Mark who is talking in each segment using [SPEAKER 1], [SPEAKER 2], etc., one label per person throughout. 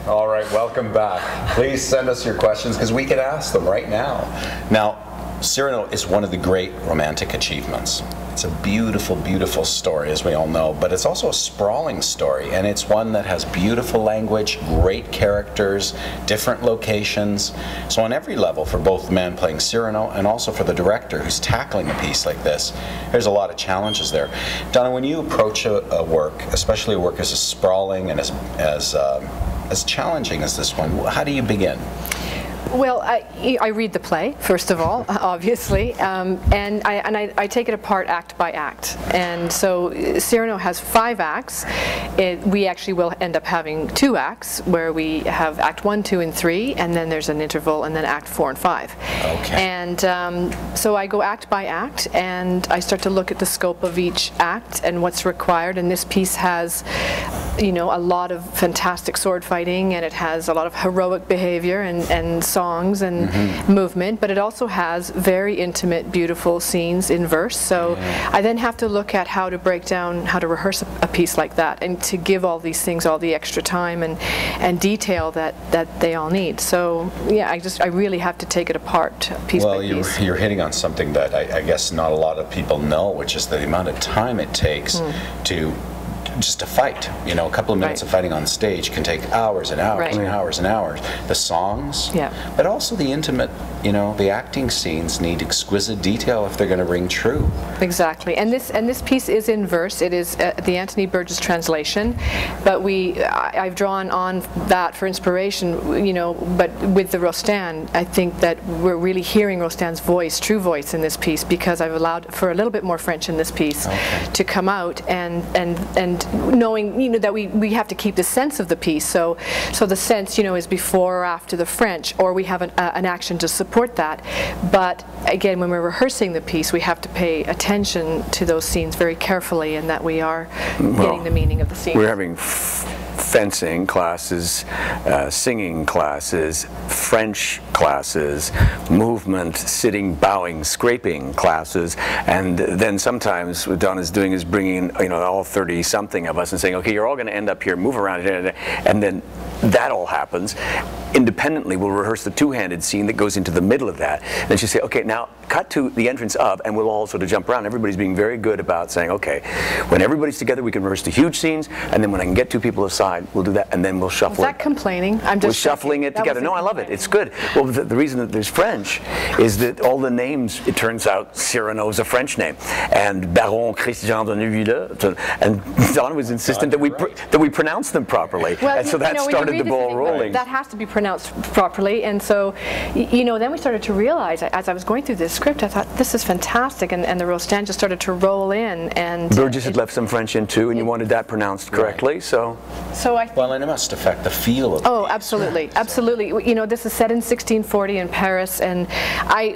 [SPEAKER 1] All right, welcome back. Please send us your questions because we can ask them right now. Now, Cyrano is one of the great romantic achievements. It's a beautiful, beautiful story, as we all know, but it's also a sprawling story, and it's one that has beautiful language, great characters, different locations. So on every level, for both the man playing Cyrano and also for the director who's tackling a piece like this, there's a lot of challenges there. Donna, when you approach a work, especially a work as sprawling and as challenging as this one, how do you begin?
[SPEAKER 2] Well, I read the play, first of all, obviously, and I take it apart act by act. And so Cyrano has 5 acts. We actually will end up having 2 acts, where we have Act 1, 2, and 3, and then there's an interval, and then Act 4 and 5.
[SPEAKER 1] Okay.
[SPEAKER 2] And so I go act by act, and I start to look at the scope of each act and what's required. And this piece has, you know, a lot of fantastic sword fighting, and it has a lot of heroic behavior and songs and movement, but it also has very intimate, beautiful scenes in verse. So I then have to look at how to break down, how to rehearse a piece like that, and to give all these things all the extra time and detail that they all need. So yeah, I really have to take it apart piece by piece.
[SPEAKER 1] Well, you're hitting on something that I guess not a lot of people know, which is the amount of time it takes to just to fight. You know, a couple of minutes of fighting on stage can take hours and hours and hours and hours. The songs, but also the intimate, you know, the acting scenes need exquisite detail if they're going to ring true.
[SPEAKER 2] Exactly, and this piece is in verse. It is the Anthony Burgess translation, but I've drawn on that for inspiration, you know, but with the Rostand, I think that we're really hearing Rostand's voice, true voice in this piece, because I've allowed for a little bit more French in this piece to come out, and knowing, you know, that we have to keep the sense of the piece. So the sense, you know, is before or after the French, or we have an action to support that. But again, when we're rehearsing the piece, we have to pay attention to those scenes very carefully, and that we are getting the meaning of the scene.
[SPEAKER 3] We're having fencing classes, singing classes, French classes, movement, sitting, bowing, scraping classes, and then sometimes what Donna's doing is bringing, you know, all 30-something of us and saying, okay, you're all going to end up here, move around, and then that all happens. Independently, we'll rehearse the two-handed scene that goes into the middle of that. And then she'll say, okay, now cut to the entrance of, and we'll all sort of jump around. Everybody's being very good about saying, okay, when everybody's together, we can rehearse the huge scenes, and then when I can get 2 people aside, we'll do that, and then we'll shuffle it.
[SPEAKER 2] Is that complaining? I'm just
[SPEAKER 3] We're shuffling it together. No, I love it. It's good. Well, the reason that there's French is that all the names, it turns out Cyrano's a French name, and Baron Christian de Neuville, and Donna was insistent that we pronounce them properly,
[SPEAKER 2] well,
[SPEAKER 3] and so that started the ball rolling.
[SPEAKER 2] That has to be pronounced properly, and so, you know, then we started to realize, as I was going through this script, I thought, this is fantastic, and the Rostand just started to roll in, and
[SPEAKER 3] Burgess had left some French in too, and you wanted that pronounced correctly, so
[SPEAKER 1] well, and it must affect the feel of the
[SPEAKER 2] absolutely, absolutely. You know, this is set in 1640 in Paris, and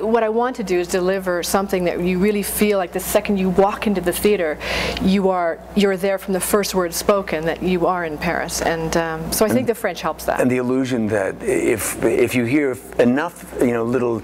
[SPEAKER 2] what I want to do is deliver something that you really feel like the second you walk into the theater, you're there from the first word spoken, that you are in Paris, and so I think the French helps that.
[SPEAKER 3] And the illusion that if you hear enough, you know, little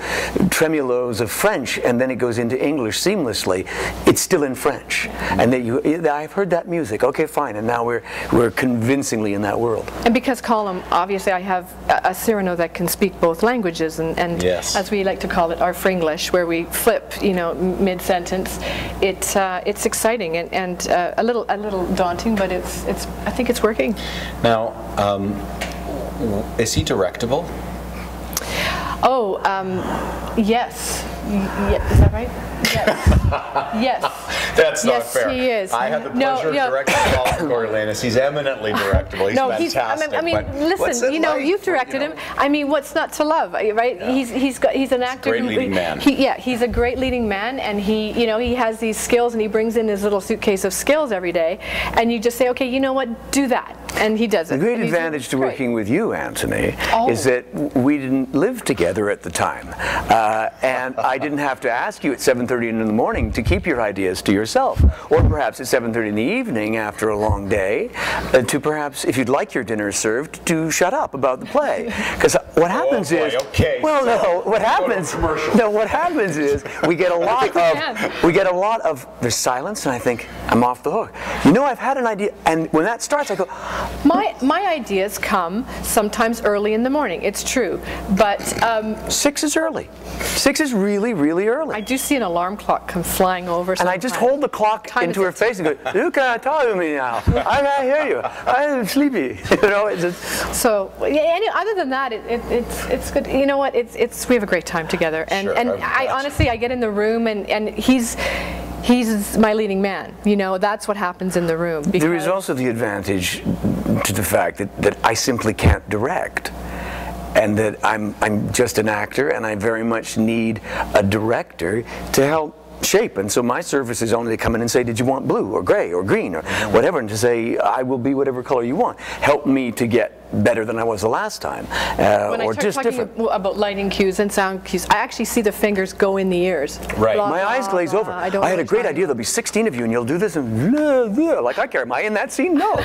[SPEAKER 3] tremulos of French, and then it goes into English seamlessly, it's still in French, and that I've heard that music. Okay, fine, and now we're convincingly in that world.
[SPEAKER 2] And because Colm, obviously, I have a Cyrano that can speak both languages, and as we like to call it, our Fringlish, where we flip, you know, mid-sentence. It's exciting and a little daunting, but I think it's working.
[SPEAKER 1] Now, is he directable?
[SPEAKER 2] Oh, yes. Is that right? Yes. Yes.
[SPEAKER 1] That's not fair.
[SPEAKER 2] Yes, he is.
[SPEAKER 1] I had the pleasure of directing Colm Feore. He's eminently directable. He's fantastic.
[SPEAKER 2] I mean, listen, you know, you've directed him. I mean, what's not to love, right? Yeah. He's an actor.
[SPEAKER 1] Great leading man.
[SPEAKER 2] He's a great leading man, and he has these skills, and he brings in his little suitcase of skills every day, and you just say, okay, you know what, do that, and he does it.
[SPEAKER 3] The great advantage to working with you, Anthony, is that we didn't live together at the time, and I didn't have to ask you at 7:30 in the morning to keep your ideas to yourself, or perhaps at 7:30 in the evening after a long day, to perhaps, if you'd like your dinner served, to shut up about the play. Because what happens is, what happens is we get a lot of there's silence, and I think I'm off the hook. You know, I've had an idea, and when that starts, I go,
[SPEAKER 2] My ideas come sometimes early in the morning. It's true, but
[SPEAKER 3] 6 is early. 6 is really, really early.
[SPEAKER 2] I do see an alarm clock come flying over.
[SPEAKER 3] And I just hold the clock into her face and go, "You can't talk to me now. I can't hear you. I'm sleepy." You know. It's just...
[SPEAKER 2] So other than that, it's good. You know what? We have a great time together, and
[SPEAKER 1] Sure,
[SPEAKER 2] I honestly, I get in the room and he's my leading man. You know, that's what happens in the room.
[SPEAKER 3] There is also the advantage to the fact that I simply can't direct, and that I'm just an actor, and I very much need a director to help shape. And so my service is only to come in and say, "Did you want blue or gray or green or whatever?" And to say, "I will be whatever color you want. Help me to get better than I was the last time."
[SPEAKER 2] When I
[SPEAKER 3] or
[SPEAKER 2] start
[SPEAKER 3] just
[SPEAKER 2] talking
[SPEAKER 3] different.
[SPEAKER 2] about lighting cues and sound cues, I actually see the fingers go in the ears.
[SPEAKER 1] Right.
[SPEAKER 2] Blah,
[SPEAKER 3] My
[SPEAKER 2] blah,
[SPEAKER 3] eyes glaze
[SPEAKER 2] blah.
[SPEAKER 3] over.
[SPEAKER 2] I
[SPEAKER 3] had a great idea. There'll be 16 of you, and you'll do this, and blah, blah. Like, I care. Am I in that scene? No.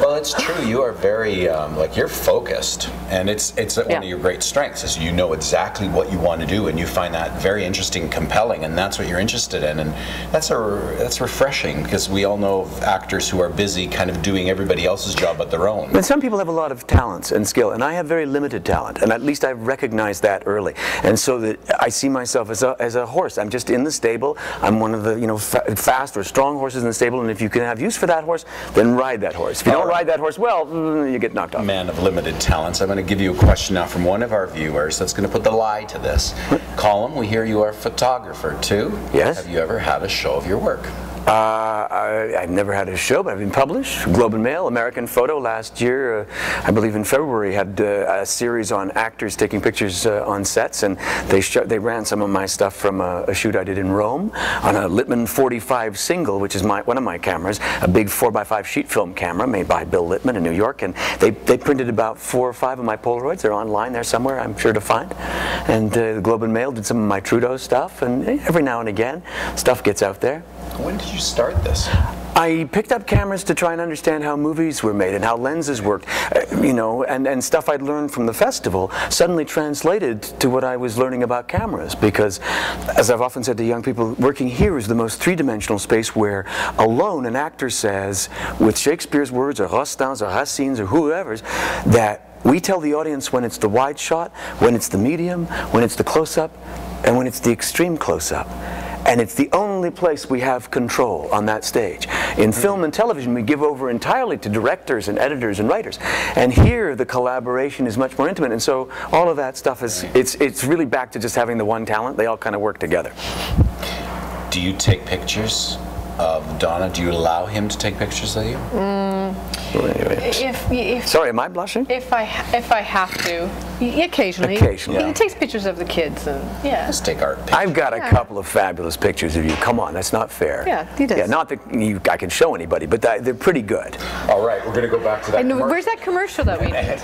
[SPEAKER 1] Well, it's true. You are very like, you're focused, and it's one of your great strengths is you know exactly what you want to do, and you find that very interesting, compelling, and that's what you're interested in, and that's refreshing, because we all know of actors who are busy, kind of doing everybody else's job but their own.
[SPEAKER 3] But some people have a lot of talents and skill, and I have very limited talent, and at least I've recognized that early, and so that I see myself as a horse. I'm just in the stable. I'm one of the fast or strong horses in the stable, and if you can have use for that horse, then ride that horse. If you don't ride that horse well, you get knocked off.
[SPEAKER 1] Man of limited talents. I'm going to give you a question now from one of our viewers that's going to put the lie to this. Colm, we hear you are a photographer too.
[SPEAKER 3] Yes.
[SPEAKER 1] Have you ever had a show of your work?
[SPEAKER 3] I've never had a show, but I've been published. Globe and Mail, American Photo last year, I believe in February, had a series on actors taking pictures on sets, and they ran some of my stuff from a shoot I did in Rome on a Littman 45 single, which is one of my cameras, a big 4x5 sheet film camera made by Bill Littman in New York, and they printed about 4 or 5 of my Polaroids. They're online there somewhere, I'm sure to find. And the Globe and Mail did some of my Trudeau stuff, and every now and again, stuff gets out there.
[SPEAKER 1] When did you start this?
[SPEAKER 3] I picked up cameras to try and understand how movies were made and how lenses worked, and stuff I'd learned from the festival suddenly translated to what I was learning about cameras, because, as I've often said to young people, working here is the most three-dimensional space where alone an actor says, with Shakespeare's words or Rostands or Racine's or whoever's, that we tell the audience when it's the wide shot, when it's the medium, when it's the close-up, and when it's the extreme close-up. And it's the only place we have control on that stage. In film and television, we give over entirely to directors and editors and writers. And here, the collaboration is much more intimate. And so all of that stuff is, it's really back to just having the one talent. They all kind of work together.
[SPEAKER 1] Do you take pictures of Donna? Do you allow him to take pictures of you?
[SPEAKER 3] Sorry, am I blushing?
[SPEAKER 2] If I have to, occasionally.
[SPEAKER 3] Occasionally.
[SPEAKER 2] He takes pictures of the kids, and
[SPEAKER 1] Let's take art pictures.
[SPEAKER 3] I've got a couple of fabulous pictures of you. Come on, that's not fair.
[SPEAKER 2] Yeah, he does.
[SPEAKER 3] Yeah, not that I can show anybody, but they're pretty good.
[SPEAKER 1] All right, we're going to go back to that.
[SPEAKER 2] And where's that commercial that we did?